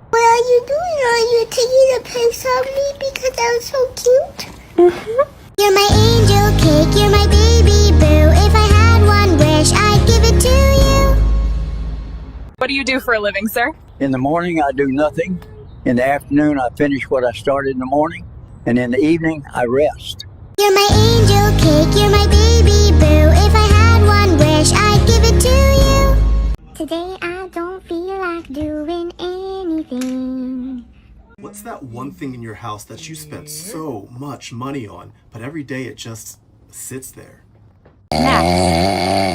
What are you doing? Are you taking a pic of me because I'm so cute? You're my angel cake, you're my baby boo. If I had one wish, I'd give it to you. What do you do for a living, sir? In the morning, I do nothing. In the afternoon, I finish what I started in the morning. And in the evening, I rest. You're my angel cake, you're my baby boo. If I had one wish, I'd give it to you. Today I don't feel like doing anything. What's that one thing in your house that you spent so much money on, but every day it just sits there? Max.